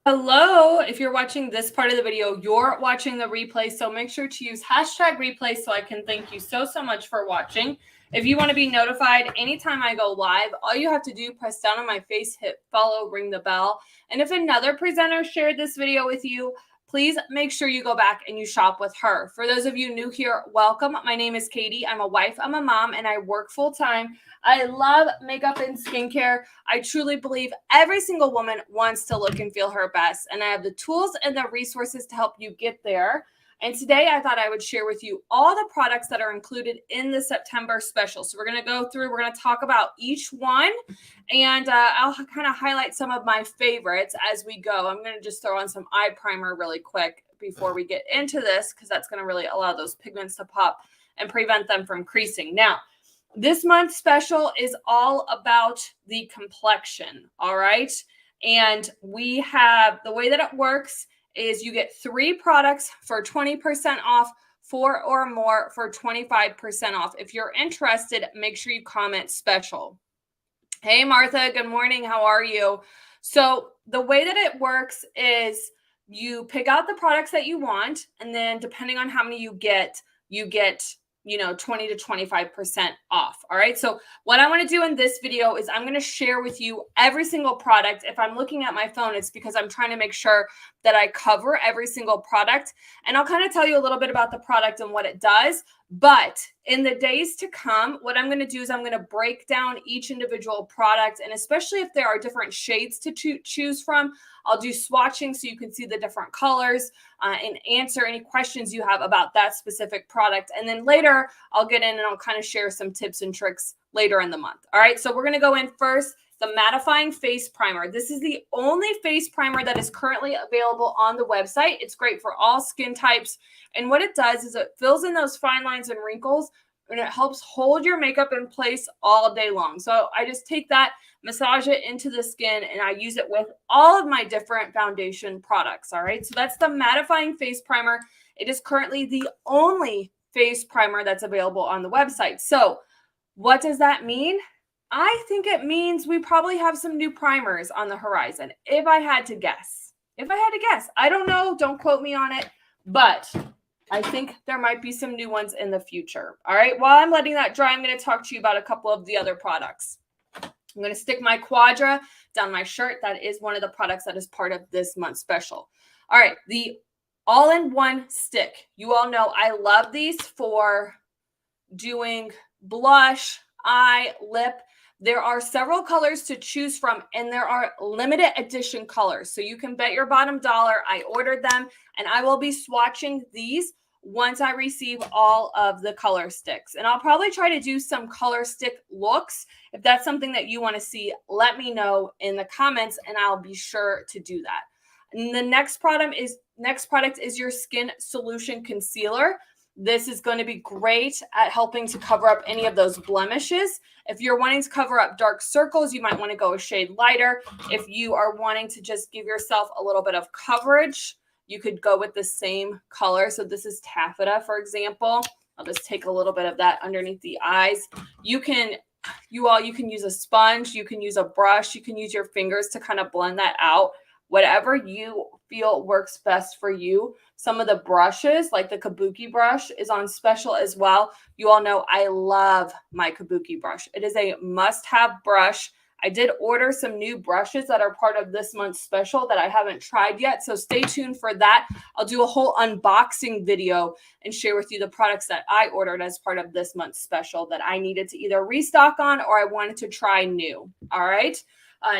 Hello, if you're watching this part of the video, you're watching the replay, so make sure to use hashtag replay so I can thank you so much for watching. If you want to be notified anytime I go live, all you have to do, press down on my face, hit follow, ring the bell. And if another presenter shared this video with you, please make sure you go back and you shop with her. For those of you new here, welcome. My name is Katie. I'm a wife, I'm a mom, and I work full time. I love makeup and skincare. I truly believe every single woman wants to look and feel her best, and I have the tools and the resources to help you get there. And today I thought I would share with you all the products that are included in the September special. So we're going to go through, we're going to talk about each one, and I'll kind of highlight some of my favorites as we go. I'm going to just throw on some eye primer really quick before we get into this, because that's going to really allow those pigments to pop and prevent them from creasing. Now, this month's special is all about the complexion, all right? And we have, the way that it works is you get 3 products for 20% off, 4 or more for 25% off. If you're interested, make sure you comment special. Hey, Martha, good morning. How are you? So the way that it works is you pick out the products that you want, and then depending on how many you get 20 to 25% off. All right. So what I want to do in this video is I'm going to share with you every single product. If I'm looking at my phone, it's because I'm trying to make sure that I cover every single product. And I'll kind of tell you a little bit about the product and what it does. But in the days to come, what I'm going to do is I'm going to break down each individual product. And especially if there are different shades to choose from, I'll do swatching so you can see the different colors and answer any questions you have about that specific product. And then later I'll get in and I'll kind of share some tips and tricks later in the month. All right, so we're going to go in first, the mattifying face primer. This is the only face primer that is currently available on the website. It's great for all skin types. And what it does is it fills in those fine lines and wrinkles, and it helps hold your makeup in place all day long. So I just take that, massage it into the skin, and I use it with all of my different foundation products. All right, so that's the mattifying face primer. It is currently the only face primer that's available on the website. So what does that mean? I think it means we probably have some new primers on the horizon, if I had to guess. I don't know, don't quote me on it, but I think there might be some new ones in the future. All right, while I'm letting that dry, I'm going to talk to you about a couple of the other products. I'm going to stick my Quadra down my shirt. That is one of the products that is part of this month's special. All right, the all-in-one stick. You all know I love these for doing blush, eye, lip. There are several colors to choose from, and there are limited edition colors. So you can bet your bottom dollar I ordered them, and I will be swatching these once I receive all of the color sticks. And I'll probably try to do some color stick looks. If that's something that you want to see, let me know in the comments, and I'll be sure to do that. And the next product is your Skin Solution Concealer. This is going to be great at helping to cover up any of those blemishes. If you're wanting to cover up dark circles, you might want to go a shade lighter. If you are wanting to just give yourself a little bit of coverage, you could go with the same color. So this is taffeta, for example. I'll just take a little bit of that underneath the eyes. You can use a sponge, you can use a brush, you can use your fingers to kind of blend that out. Whatever you feel works best for you. Some of the brushes, like the Kabuki brush, is on special as well. You all know I love my Kabuki brush. It is a must-have brush. I did order some new brushes that are part of this month's special that I haven't tried yet, so stay tuned for that. I'll do a whole unboxing video and share with you the products that I ordered as part of this month's special that I needed to either restock on or I wanted to try new. All right.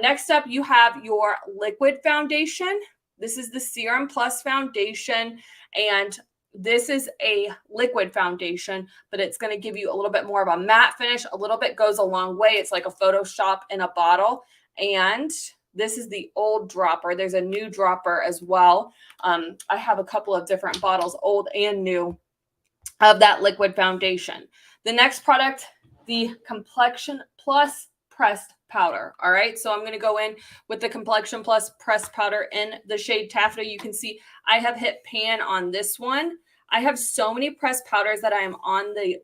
Next up, you have your liquid foundation. This is the Serum Plus foundation, and this is a liquid foundation, but it's going to give you a little bit more of a matte finish. A little bit goes a long way. It's like a Photoshop in a bottle, and this is the old dropper. There's a new dropper as well. I have a couple of different bottles, old and new, of that liquid foundation. The next product, the Complexion Plus Pressed Powder. All right, so I'm going to go in with the Complexion Plus Pressed Powder in the shade Taffeta. You can see I have hit pan on this one. I have so many pressed powders that I am on the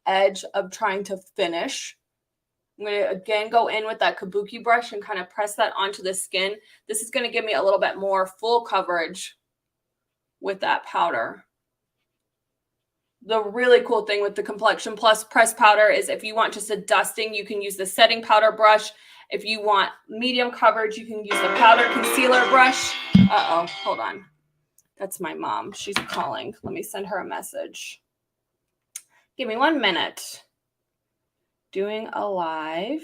edge of trying to finish. I'm going to again go in with that kabuki brush and kind of press that onto the skin. This is going to give me a little bit more full coverage with that powder. The really cool thing with the Complexion Plus pressed powder is if you want just a dusting, you can use the setting powder brush. If you want medium coverage, you can use the powder concealer brush. Uh-oh, hold on. That's my mom. She's calling. Let me send her a message. Give me 1 minute. Doing a live.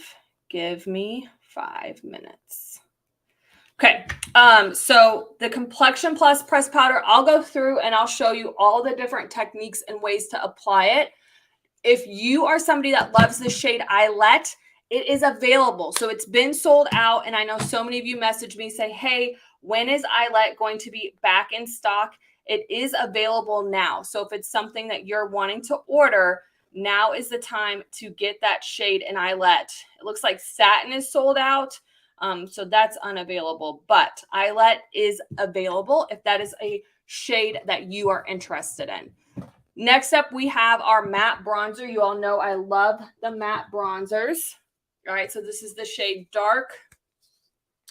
Give me 5 minutes. Okay, so the Complexion Plus pressed powder, I'll go through and I'll show you all the different techniques and ways to apply it. If you are somebody that loves the shade Eyelet, it is available. So it's been sold out, and I know so many of you message me, say, hey, when is Eyelet going to be back in stock? It is available now. So if it's something that you're wanting to order, now is the time to get that shade in Eyelet. It looks like Satin is sold out. So that's unavailable, but Eyelet is available if that is a shade that you are interested in. Next up, we have our matte bronzer. You all know I love the matte bronzers. All right, so this is the shade Dark.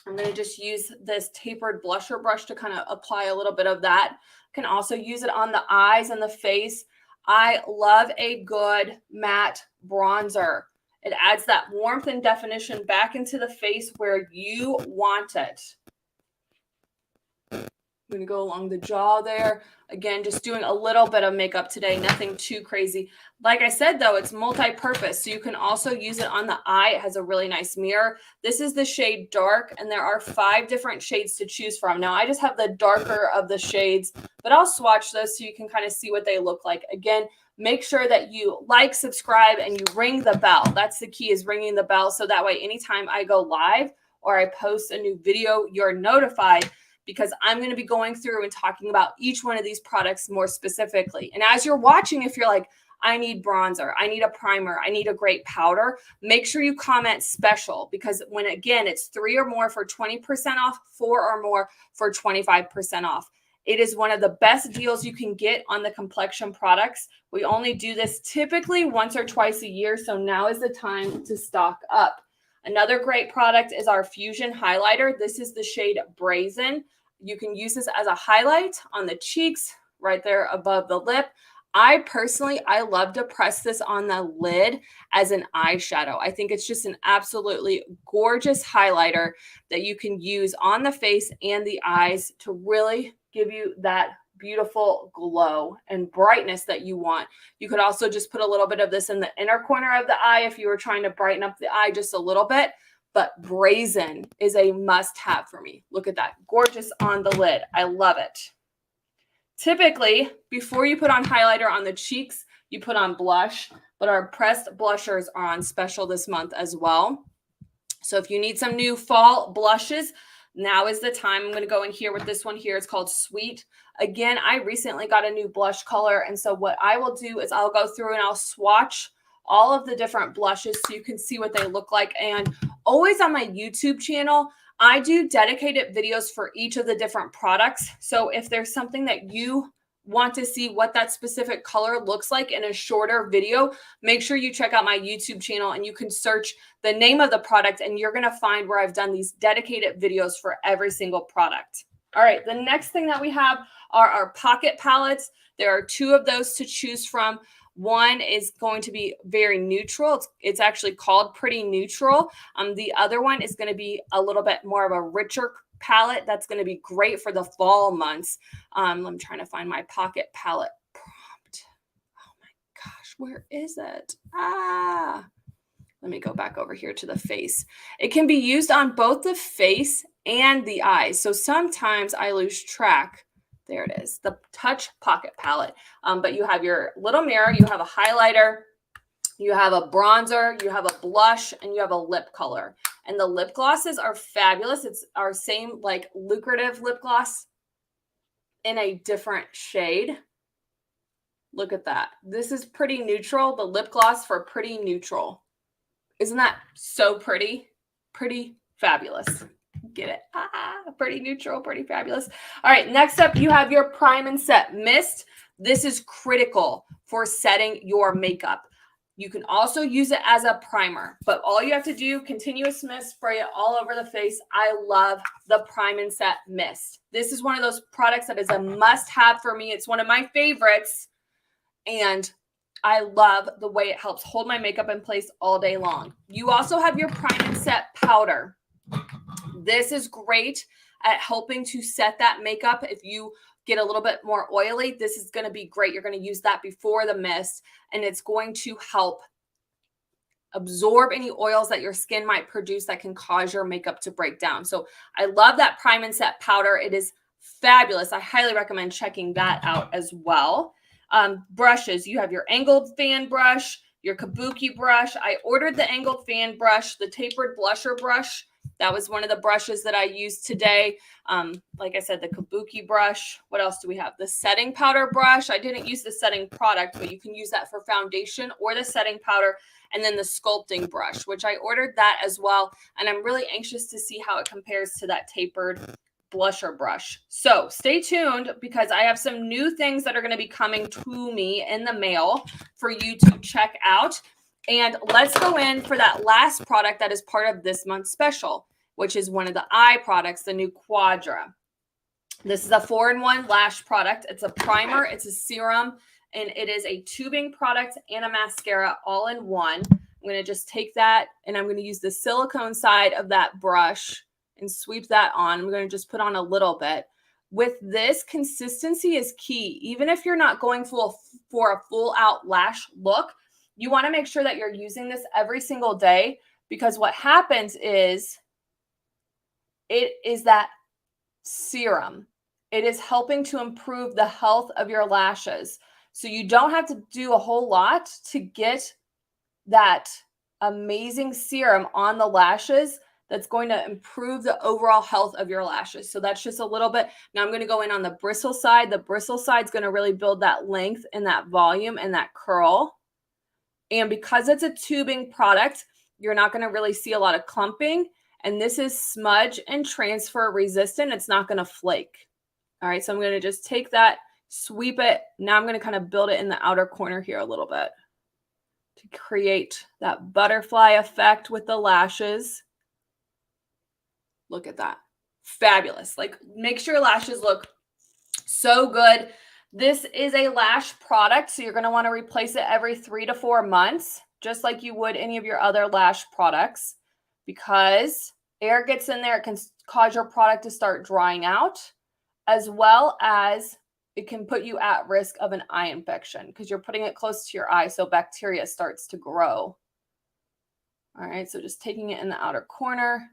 I'm going to just use this tapered blusher brush to kind of apply a little bit of that. Can also use it on the eyes and the face. I love a good matte bronzer. It adds that warmth and definition back into the face where you want it. I'm going to go along the jaw there. Again, just doing a little bit of makeup today, nothing too crazy. Like I said, though, it's multi-purpose, so you can also use it on the eye. It has a really nice mirror. This is the shade Dark, and there are 5 different shades to choose from. Now, I just have the darker of the shades, but I'll swatch those so you can kind of see what they look like. Again, make sure that you like, subscribe, and you ring the bell. That's the key, is ringing the bell, so that way anytime I go live or I post a new video, you're notified, because I'm going to be going through and talking about each one of these products more specifically. And as you're watching, if you're like, I need bronzer, I need a primer, I need a great powder, make sure you comment special, because when, again, it's 3 or more for 20% off, 4 or more for 25% off. It is one of the best deals you can get on the complexion products. We only do this typically once or twice a year, so now is the time to stock up. Another great product is our Fusion Highlighter. This is the shade Brazen. You can use this as a highlight on the cheeks, right there above the lip. I personally love to press this on the lid as an eyeshadow. I think it's just an absolutely gorgeous highlighter that you can use on the face and the eyes to really give you that beautiful glow and brightness that you want. You could also just put a little bit of this in the inner corner of the eye if you were trying to brighten up the eye just a little bit. But Brazen is a must-have for me. Look at that. Gorgeous on the lid. I love it. Typically, before you put on highlighter on the cheeks, you put on blush, but our pressed blushers are on special this month as well. So if you need some new fall blushes, now is the time. I'm going to go in here with this one here. It's called Sweet. Again, I recently got a new blush color, and so what I will do is I'll go through and I'll swatch all of the different blushes so you can see what they look like. And always on my YouTube channel, I do dedicated videos for each of the different products. So if there's something that you want to see what that specific color looks like in a shorter video, make sure you check out my YouTube channel and you can search the name of the product and you're going to find where I've done these dedicated videos for every single product. All right, the next thing that we have are our pocket palettes. There are 2 of those to choose from. One is going to be very neutral. It's actually called Pretty Neutral. The other one is going to be a little bit more of a richer palette. That's going to be great for the fall months. I'm trying to find my pocket palette prompt. Oh my gosh, where is it? Let me go back over here to the face. It can be used on both the face and the eyes. So sometimes I lose track. There it is, the Touch Pocket Palette. But you have your little mirror, you have a highlighter, you have a bronzer, you have a blush, and you have a lip color. And the lip glosses are fabulous. It's our same like lucrative lip gloss in a different shade. Look at that. This is Pretty Neutral, the lip gloss for Pretty Neutral. Isn't that so pretty? Pretty fabulous. Get it? Pretty neutral, pretty fabulous. All right, next up, you have your Prime and Set Mist. This is critical for setting your makeup. You can also use it as a primer, but all you have to do, continuous mist, spray it all over the face. I love the Prime and Set Mist. This is one of those products that is a must-have for me. It's one of my favorites, and I love the way it helps hold my makeup in place all day long. You also have your Prime and Set powder. This is great at helping to set that makeup. If you get a little bit more oily, this is going to be great. You're going to use that before the mist, and it's going to help absorb any oils that your skin might produce that can cause your makeup to break down. So I love that Prime and Set powder. It is fabulous. I highly recommend checking that out as well. Brushes, you have your angled fan brush, your kabuki brush. I ordered the angled fan brush, the tapered blusher brush. That was one of the brushes that I used today. Like I said, the kabuki brush. What else do we have? The setting powder brush. I didn't use the setting product, but you can use that for foundation or the setting powder. And then the sculpting brush, which I ordered that as well. And I'm really anxious to see how it compares to that tapered blusher brush. So stay tuned because I have some new things that are going to be coming to me in the mail for you to check out. And let's go in for that last product that is part of this month's special, which is one of the eye products, the new Quadra. This is a 4-in-1 lash product. It's a primer, it's a serum, and it is a tubing product and a mascara all in one. I'm going to just take that and I'm going to use the silicone side of that brush and sweep that on. I'm going to just put on a little bit. With this, consistency is key. Even if you're not going for a full out lash look, you want to make sure that you're using this every single day, because what happens is it is that serum. It is helping to improve the health of your lashes. So you don't have to do a whole lot to get that amazing serum on the lashes that's going to improve the overall health of your lashes. So that's just a little bit. Now I'm going to go in on the bristle side. The bristle side is going to really build that length and that volume and that curl. And because it's a tubing product, you're not going to really see a lot of clumping. And this is smudge and transfer resistant. It's not going to flake. All right, so I'm going to just take that, sweep it. Now I'm going to kind of build it in the outer corner here a little bit to create that butterfly effect with the lashes. Look at that. Fabulous. Like, makes your lashes look so good. This is a lash product, so you're going to want to replace it every 3 to 4 months, just like you would any of your other lash products, because air gets in there. It can cause your product to start drying out, as well as it can put you at risk of an eye infection because you're putting it close to your eye, so bacteria starts to grow. All right, so just taking it in the outer corner,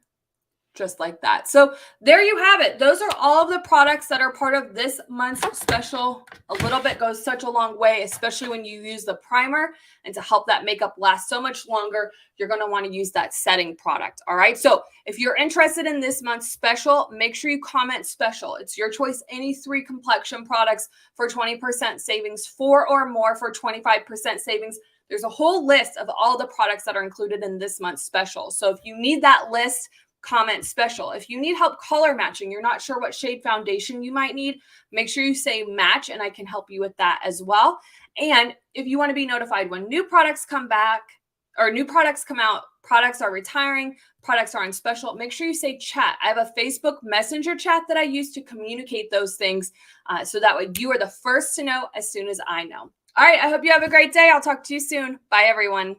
just like that. So there you have it. Those are all of the products that are part of this month's special. A little bit goes such a long way, especially when you use the primer, and to help that makeup last so much longer, you're going to want to use that setting product. All right. So if you're interested in this month's special, make sure you comment special. It's your choice. Any 3 complexion products for 20% savings, 4 or more for 25% savings. There's a whole list of all the products that are included in this month's special. So if you need that list, comment special. If you need help color matching, you're not sure what shade foundation you might need, make sure you say match, and I can help you with that as well. And if you want to be notified when new products come back or new products come out, products are retiring, products are on special, make sure you say chat. I have a Facebook Messenger chat that I use to communicate those things, so that way you are the first to know as soon as I know. All right, I hope you have a great day. I'll talk to you soon. Bye, everyone.